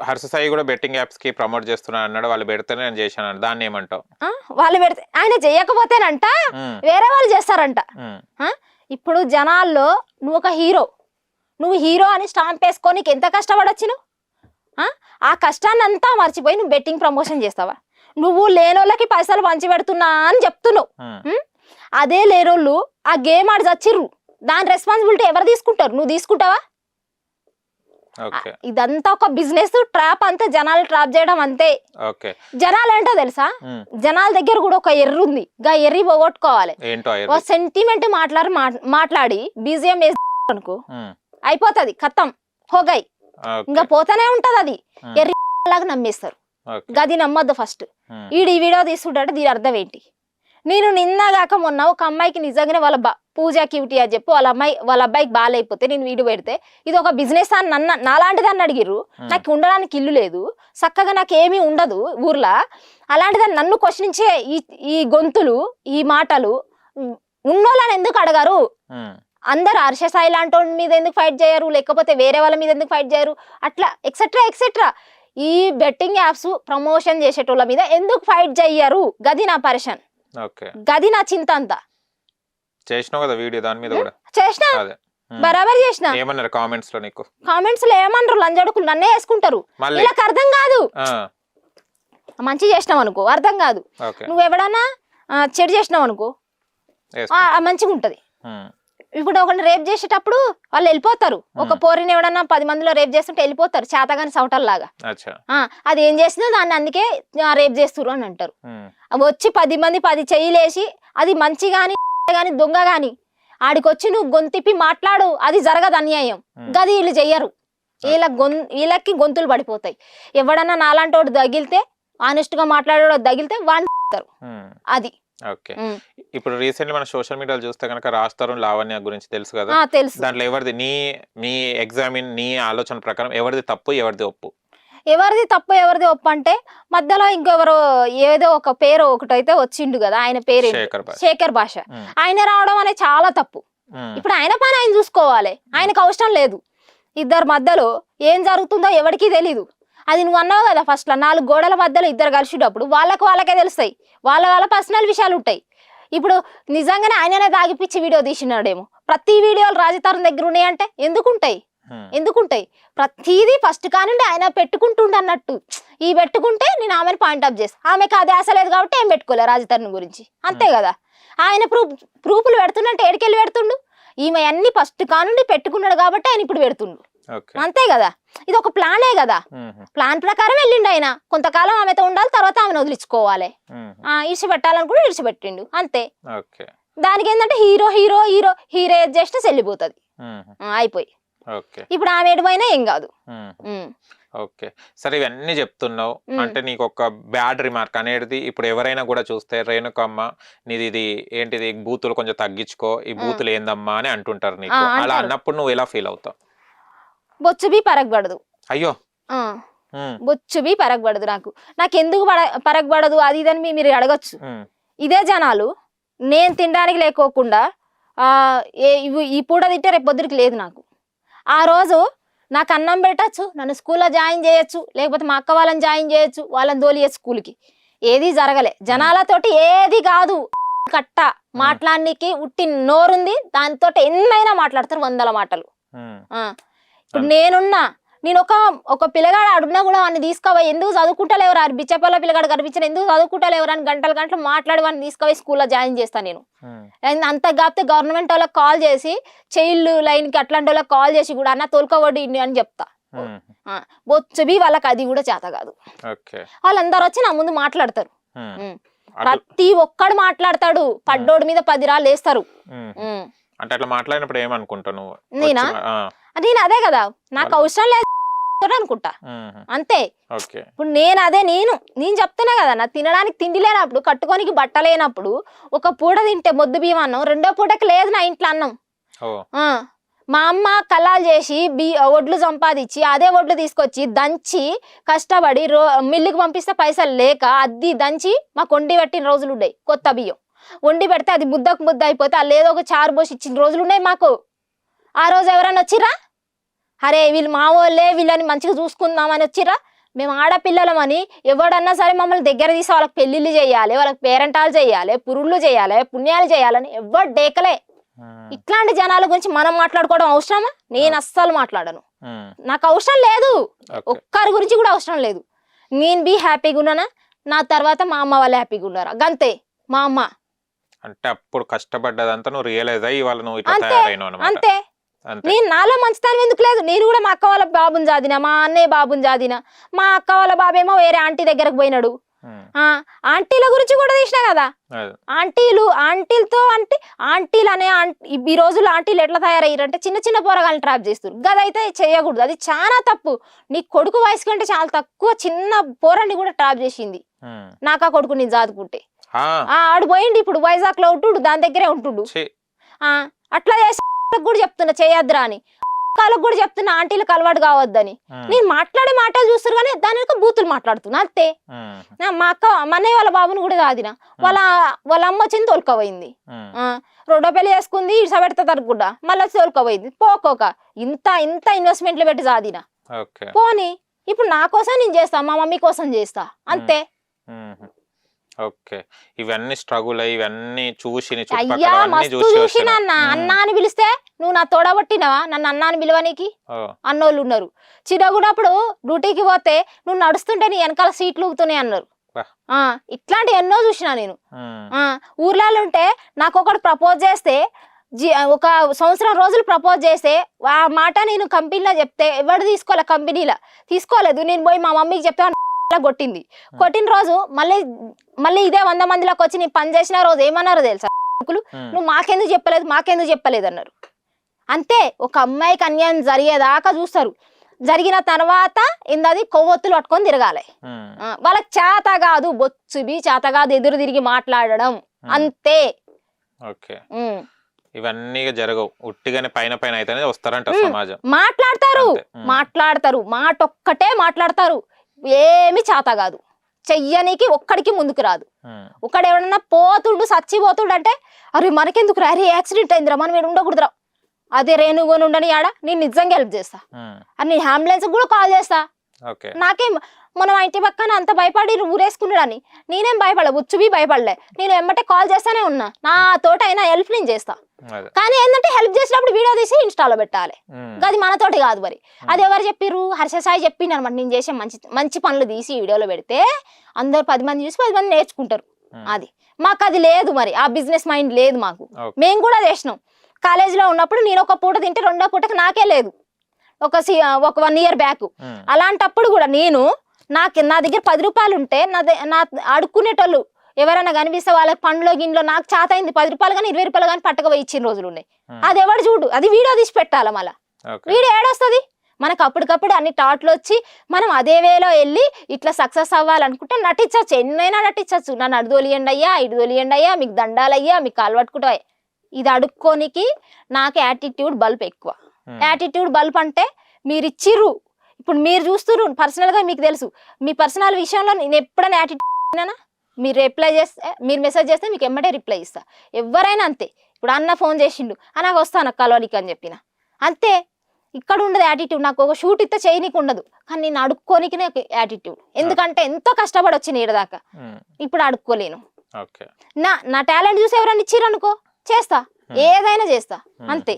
హర్ష సాయి కూడా betting apps కి promote చేస్తున్నా అన్నాడు, వాళ్ళు పెడితేనే నేను చేశాను, దాన్ని ఏమంటావు? వాళ్ళు పెడితే ఆయన చేయకపోతేనంట వేరే వాళ్ళు చేస్తారంట. ఇప్పుడు జనాల్లో నువ్వు ఒక హీరో, నువ్వు హీరో అని స్టాంప్ వేసుకొని నీకు ఎంత కష్టపడొచ్చు నువ్వు? ఆ కష్టాన్ని అంతా మర్చిపోయి నువ్వు బెట్టింగ్ ప్రమోషన్ చేస్తావా? నువ్వు లేనోళ్ళకి పైసలు పంచి పెడుతున్నా అని చెప్తున్నావు. అదే లేనోళ్ళు ఆ గేమ్ ఆడి చచ్చిర్రు, దాని రెస్పాన్సిబిలిటీ ఎవరు తీసుకుంటారు? నువ్వు తీసుకుంటావా? ఇదంతా ఒక బిజినెస్ ట్రాప్, అంతే. జనాలు ట్రాప్ చేయడం అంతే. జనాలు ఏంటో తెలుసా, జనాల దగ్గర కూడా ఒక ఎర్ర ఉంది, గా ఎర్రి పోగొట్టుకోవాలి. ఒక సెంటిమెంట్ మాట్లాడి బీజిఎం వేసి అనుకో అయిపోతుంది, ఖతం హోగాయి, ఇంకా పోతానే ఉంటది. అది ఎర్రి లాగా నమ్మేస్తారు, గది నమ్మద్దు. ఫస్ట్ ఈ వీడియో తీసుకుంటే దీని అర్థం ఏంటి? నేను నిన్నగాక మొన్న ఒక అమ్మాయికి నిజంగానే వాళ్ళ పూజ క్యూటీ అని చెప్పి వాళ్ళ అబ్బాయికి బాగాలేకపోతే నేను వీడియో పెడితే ఇది ఒక బిజినెస్ అని నాలాంటిదాన్ని అడిగిర్రు. నాకు ఉండడానికి ఇల్లు లేదు, చక్కగా నాకు ఏమీ ఉండదు ఊర్లో, అలాంటిదాన్ని నన్ను క్వశ్చనించే ఈ గొంతులు, ఈ మాటలు ఉన్నోళ్ళని ఎందుకు అడగారు? అందరు హర్ష సాయి లాంటి మీద ఎందుకు ఫైట్ చేయరు, లేకపోతే వేరే వాళ్ళ మీద ఎందుకు ఫైట్ చేయరు? అట్లా ఎక్సెట్రా ఎక్సెట్రా ఈ బెట్టింగ్ యాప్స్ ప్రమోషన్ చేసేటోళ్ళ మీద ఎందుకు ఫైట్ చేయరు? గది నా పరేషన్, గది నా చింత అంతా. చేసినావు కదా వీడియో, దాని మీద కూడా చేసినా, బరాబర్ చేసిన. ఏమన్నారు కామెంట్స్ లో? నీకు కామెంట్స్ లో ఏమన్నారు? లంజడుకులు నన్నే వేసుకుంటారు, వీళ్ళకి అర్థం కాదు. మంచి చేసినావు అనుకో అర్థం కాదు, నువ్వు ఎవడన్నా చెడు చేసినావు అనుకో మంచిగా ఉంటది. ఇప్పుడు ఒకరిని రేప్ చేసేటప్పుడు వాళ్ళు వెళ్ళిపోతారు, ఒక పోరిని ఎవడన్నా 10 మందిలో రేప్ చేస్తుంటే వెళ్ళిపోతారు చేతగాని సౌటల్లాగా. అది ఏం చేసినా దాన్ని అందుకే రేప్ చేస్తురు అని అంటారు. వచ్చి 10 మంది 10 చెయ్యిలేసి అది మంచి గాని దొంగ గాని ఆడికొచ్చి నువ్వు గొంతిప్పి మాట్లాడు, అది జరగదు అన్యాయం. గది వీళ్ళు చెయ్యరు, వీళ్ళకి గొంతులు పడిపోతాయి. ఎవడన్నా నాలాంటి వాడు తగిలితే, ఆనెస్ట్ గా మాట్లాడే తగిలితే వాడిస్తారు. అది ఇప్పుడు రీసెంట్లీ మన సోషల్ మీడియాలో చూస్తే కనుక రాజ్ తరుణ్ లావణ్య గురించి తెలుసు కదా, తెలుసు. దాంట్లో ఎవరిది నీ ఎగ్జామిన్ నీ ఆలోచన ప్రకారం ఎవరిది తప్పు ఎవరిది ఒప్పు? ఎవరిది తప్పు ఎవరిది ఒప్పు అంటే మధ్యలో ఇంకెవరో ఏదో ఒక పేరు ఒకటైతే వచ్చిండు కదా, ఆయన పేరు శేఖర్ భాష, ఆయన రావడం అనేది చాలా తప్పు. ఇప్పుడు ఆయన పని ఆయన చూసుకోవాలి, ఆయనకు అవసరం లేదు. ఇద్దరు మధ్యలో ఏం జరుగుతుందో ఎవరికీ తెలీదు. అది నువ్వు అన్నావు కదా ఫస్ట్ లో, 4 గోడల మధ్యలో ఇద్దరు కలిసేటప్పుడు వాళ్ళకే తెలుస్తాయి, వాళ్ళ పర్సనల్ విషయాలు ఉంటాయి. ఇప్పుడు నిజంగానే ఆయననే దాగిపిచ్చి వీడియో తీసినాడేమో, ప్రతి వీడియోలు రాజ్ తరుణ్ దగ్గర ఉన్నాయంటే ఎందుకుంటాయి? ప్రతిదీ ఫస్ట్ కానుండి ఆయన పెట్టుకుంటుండ అన్నట్టు. ఈ పెట్టుకుంటే నేను ఆమెను పాయింట్ ఆఫ్ చేస్తా, ఆమెకు అది ఆశ లేదు కాబట్టి ఏం పెట్టుకోలే రాజ్ తరుణ్ గురించి, అంతే కదా. ఆయన ప్రూఫ్లు పెడుతుండంటే ఏడికెళ్ళి పెడుతుండు? ఈమె అన్ని ఫస్ట్ కానుండి పెట్టుకున్నాడు కాబట్టి ఆయన ఇప్పుడు పెడుతుండు, అంతే కదా. ఇది ఒక ప్లానే కదా, ప్లాన్ ప్రకారం వెళ్ళిండు ఆయన. కొంతకాలం ఆమెతో ఉండాలి, తర్వాత ఆమెను వదిలించుకోవాలి, ఇడిచిపెట్టాలనుకుంటే ఇడిచిపెట్టిండు, అంతే. దానికి ఏంటంటే హీరో హీరో హీరో హీరో చేస్తే చెల్లిపోతుంది, అయిపోయి. ఇప్పుడు ఆమె ఎడిపోయినా ఏం కాదు. ఓకే సరే, ఇవన్నీ చెప్తున్నావు అంటే నీకు ఒక బ్యాడ్ రిమార్క్ అనేది ఇప్పుడు ఎవరైనా కూడా చూస్తే రేణుకమ్మ నీది ఇది ఏంటిది బూతులు కొంచెం తగ్గించుకో, ఈ బూతులు ఏందమ్మా అని అంటుంటారు నీకు. అలా అన్నప్పుడు నువ్వు ఎలా ఫీల్ అవుతావు? బొచ్చుబి పరగబడదు. అయ్యో, బొచ్చుబి పరగబడదు. నాకు ఎందుకు పరగబడదు అది ఇదని మీరు అడగచ్చు. ఇదే జనాలు నేను తినడానికి లేకోకుండా ఈ పూట తింటే రేపు పొద్దురికి లేదు. నాకు ఆ రోజు నాకు అన్నం పెట్టచ్చు, నన్ను స్కూల్లో జాయిన్ చేయొచ్చు, లేకపోతే మా అక్క వాళ్ళని జాయిన్ చేయొచ్చు, వాళ్ళని తోలియచ్చు స్కూల్కి. ఏది జరగలే, జనాలతోటి ఏది కాదు. కట్ట మాట్లాడడానికి ఉట్టి నోరుంది, దానితో ఎన్నైనా మాట్లాడతారు, 100 మాటలు. ఇప్పుడు నేను ఒక పిల్లగాడు అడుగునా కూడా వాడిని తీసుకోవాలి, ఎందుకు చదువుకుంటలేవరా బిచ్చపల్ల పిల్లగాడు కనిపించిన ఎందుకు చదువుకుంటలేవరా అని గంటలు మాట్లాడి వాడిని తీసుకుపోయి స్కూల్లో జాయిన్ చేస్తాను నేను. అంత కాకపోతే గవర్నమెంట్ వాళ్ళకి కాల్ చేసి చైల్డ్ లైన్ కి అట్లాంటి వాళ్ళకి కాల్ చేసి కూడా అన్న తోలుకోవద్దు అని చెప్తా. బొచ్చుబి వాళ్ళకి అది కూడా చేత కాదు. వాళ్ళందరూ వచ్చి నా ముందు మాట్లాడతారు, ప్రతి ఒక్కడు మాట్లాడతాడు, పడ్డోడి మీద 10 రాళ్ళు వేస్తారు. అంటే అట్లా మాట్లాడినప్పుడు ఏమనుకుంటాను నేను అదే కదా, నాకు అవసరం లేదు అనుకుంటా, అంతే. ఇప్పుడు నేను చెప్తున్నా కదా, నా తినడానికి తిండి లేనప్పుడు, కట్టుకోనికి బట్ట లేనప్పుడు, ఒక పూట తింటే మొద్దు బియ్యం అన్నం, 2వ పూటకి లేదు నా ఇంట్లో అన్నం. మా అమ్మ కల్లాలు చేసి వడ్లు సంపాదించి అదే వడ్లు తీసుకొచ్చి దంచి కష్టపడి మిల్లుకి పంపిస్తే పైసలు లేక అద్ది దంచి మాకు వండి పెట్టిన రోజులు ఉన్నాయి. కొత్త బియ్యం వండి పెడితే అది ముద్దకు ముద్ద అయిపోతే అది ఏదో ఒక చారు పోసి ఇచ్చిన రోజులు ఉన్నాయి మాకు. ఆ రోజు ఎవరైనా వచ్చిరా, అరే వీళ్ళు మా వాళ్ళే వీళ్ళని మంచిగా చూసుకుందామని వచ్చిరా? మేము ఆడపిల్లలమని ఎవడన్నా సరే మమ్మల్ని దగ్గర తీసి వాళ్ళకి పెళ్లిళ్ళు చేయాలి, వాళ్ళకి పేరెంటాలు చేయాలి, పురుళ్ళు చేయాలి, పుణ్యాలు చేయాలని ఎవరు డేకలే. ఇట్లాంటి జనాల గురించి మనం మాట్లాడుకోవడం అవసరమా? నేను అస్సలు మాట్లాడను, నాకు అవసరం లేదు, ఒక్కరి గురించి కూడా అవసరం లేదు. నేను బి హ్యాపీగా ఉన్నానా, నా తర్వాత మా అమ్మ వాళ్ళు హ్యాపీగా ఉన్నారా, గంతే. మా అమ్మ అంటే అప్పుడు కష్టపడ్డదంతా నువ్వు రియలైజ్ అయ్యి వాళ్ళు నువ్వు ఇట్లా అంతే తయారైనావు అన్నమాట. అంతే. నేను నాలో మంచితనం ఎందుకు లేదు? నేను కూడా మా అక్క వాళ్ళ బాబుని జాదినా, మా అన్నయ్య బాబుని జాదినా. మా అక్క వాళ్ళ బాబేమో వేరే ఆంటీ దగ్గరకు పోయినాడు. ఆంటీల గురించి కూడా తీసినా కదా. ఆంటీలతో అంటే ఆంటీలు అనే ఈ రోజుల్లో ఆంటీలు ఎట్లా తయారయ్యారంటే చిన్న చిన్న పోరగాళ్ళని ట్రాప్ చేస్తారు. గదైతే చేయకూడదు, అది చాలా తప్పు. నీ కొడుకు వయసు కంటే చాలా తక్కువ చిన్న పోరాన్ని కూడా ట్రాప్ చేసింది. నాకా కొడుకు నేను జాదుకుంటే ఆడు పోయింది, ఇప్పుడు వైజాగ్ లో ఉంటుడు, దాని దగ్గరే ఉంటుడు. అట్లా చేసి కూడా చెప్తున్నా చేయొద్దురా అని, వాళ్ళకు కూడా చెప్తున్నా ఆంటీలకు అలవాటు కావద్దని. నేను మాట్లాడే మాటలు చూస్తారు కానీ దాని యొక్క బూతులు మాట్లాడుతున్నా అంతే. మా అక్క అన్నయ్య వాళ్ళ బాబుని కూడా కాదిన, వాళ్ళ అమ్మ వచ్చింది తోలుకోపోయింది, రెండో పెళ్లి చేసుకుంది, ఇసబెడతా తరగకుండా మళ్ళీ తోలుకోపోయింది. పోకోక ఇంత ఇంత ఇన్వెస్ట్మెంట్లు పెట్టి చాదిన పోనీ. ఇప్పుడు నా కోసం నేను చేస్తా, మా మమ్మీ కోసం చేస్తా అంతే. ఓకే, ఇవన్నీ స్ట్రగుల్ ఇవన్నీ చూసి అయ్యా మస్తు చూసిన అన్న అని పిలిస్తే నువ్వు నా తోడబట్టినవా? నన్ను అన్న అని పిలవనీకి అన్నోళ్ళు ఉన్నారు. చిన్నగున్నప్పుడు డ్యూటీకి పోతే నువ్వు నడుస్తుంటే నీ వెనకాల సీట్లు ఊగుతున్నాయి అన్నారు. ఇట్లాంటి ఎన్నో చూసినా నేను. ఊర్లలో ఉంటే నాకు ఒకటి ప్రపోజ్ చేస్తే ఒక సంవత్సరం రోజులు ప్రపోజ్ చేస్తే ఆ మాట నేను కంపెనీలో చెప్తే ఎవరు తీసుకోలే, కంపెనీలో తీసుకోలేదు. నేను పోయి మా మమ్మీకి చెప్తే కొట్టింది. కొట్టిన రోజు మళ్ళీ ఇదే 100 మందిలోకి వచ్చి నీ పని చేసిన రోజు ఏమన్నారు తెలుసా? నువ్వు మాకెందుకు చెప్పలేదు అన్నారు. అంతే, ఒక అమ్మాయికి అన్యాయం జరిగేదాకా చూస్తారు. జరిగిన తర్వాత ఇందది కొవ్వొత్తులు పట్టుకొని తిరగాలి. వాళ్ళకి చేత కాదు, బొచ్చుబి చేత కాదు ఎదురు తిరిగి మాట్లాడడం అంతే. ఇవన్నీ జరగవు, ఉట్టిగానే పైన పైన అయితేనే వస్తారంట సమాజం. మాట్లాడతారు మాట ఒక్కటే మాట్లాడతారు, ఏమి చేత కాదు, చెయ్యనికి ఒక్కడికి ముందుకు రాదు. ఒకడు ఎవడన్నా పోతుండు చచ్చిపోతుండు అంటే అరే మనకెందుకు రా, అరే యాక్సిడెంట్ అయిందిరా, మనం ఏడు ఉండకూడదురా, అదే రేణుగోని ఉండని ఆడ నేను నిజంగా హెల్ప్ చేస్తా, అని నేను అంబులెన్స్ కూడా కాల్ చేస్తా. నాకేం మనం ఇంటి పక్కన అంత భయపడి ఊరేసుకున్నాడని నేనేం భయపడలే, బుచ్చుబి భయపడలే. నేను ఎమ్మటే కాల్ చేస్తానే ఉన్నా, నా తోట అయినా హెల్ప్ నేను చేస్తా. కానీ ఏంటంటే హెల్ప్ చేసినప్పుడు వీడియో తీసి ఇన్స్టాలో పెట్టాలి, అది మనతోటి కాదు. మరి అది ఎవరు చెప్పిర్రు? హర్ష సాయి చెప్పిండు అనమాట. నేను చేసే మంచి మంచి పనులు తీసి వీడియోలో పెడితే అందరు 10 మంది చూసి 10 మంది నేర్చుకుంటారు. అది మాకు అది లేదు, మరి ఆ బిజినెస్ మైండ్ లేదు మాకు. మేము కూడా చేసినాం. కాలేజీలో ఉన్నప్పుడు నేను ఒక పూట తింటే రెండో పూటకి నాకే లేదు, ఒక 1 year బ్యాక్. అలాంటప్పుడు కూడా నా దగ్గర 10 రూపాయలు ఉంటే నా అడుక్కునేటోళ్ళు ఎవరైనా కనిపిస్తే వాళ్ళకి పండ్లో గిన్నెలో నాకు చేత అయింది 10 రూపాయలు కానీ 20 రూపాయలు కానీ పట్టకపోయి ఇచ్చిన రోజులు ఉన్నాయి. అది ఎవడు చూడు, అది వీడియో తీసి పెట్టాలి. మళ్ళా వీడియో ఏడొస్తుంది మనకు? అప్పటికప్పుడు అన్ని టాట్లు వచ్చి మనం అదే వేలో వెళ్ళి ఇట్లా సక్సెస్ అవ్వాలనుకుంటే నటించచ్చు, ఎన్నైనా నటించచ్చు. నన్ను అడు తోలియండి అయ్యా, ఇటు తోలియండి అయ్యా, మీకు దండాలయ్యా, మీకు కాలు పట్టుకుంటా. ఇది అడుక్కోనికి నాకు యాటిట్యూడ్ బల్బ్ ఎక్కువ. యాటిట్యూడ్ బల్బ్ అంటే మీరు ఇచ్చిర్రు, ఇప్పుడు మీరు చూస్తున్నారు పర్సనల్ గా, మీకు తెలుసు మీ పర్సనల్ విషయంలో నేను ఎప్పుడైనా యాటిట్యూడ్, మీరు రిప్లై చేస్తే, మీరు మెసేజ్ చేస్తే మీకు ఎమ్మటే రిప్లై ఇస్తా. ఎవరైనా అంతే. ఇప్పుడు అన్న ఫోన్ చేసిండు, నాకు వస్తాను కలవనికి అని చెప్పిన అంతే. ఇక్కడ ఉండదు యాటిట్యూడ్. నాకు ఒక షూట్ ఇస్తే చేయనీకి ఉండదు, కానీ నేను అడుక్కోనికి నాకు యాటిట్యూడ్. ఎందుకంటే ఎంతో కష్టపడి వచ్చిన ఈడదాకా, ఇప్పుడు అడుక్కోలేను. నా టాలెంట్ చూసి ఎవరైనా ఇచ్చిర్రు అనుకో చేస్తా, ఏదైనా చేస్తా అంతే.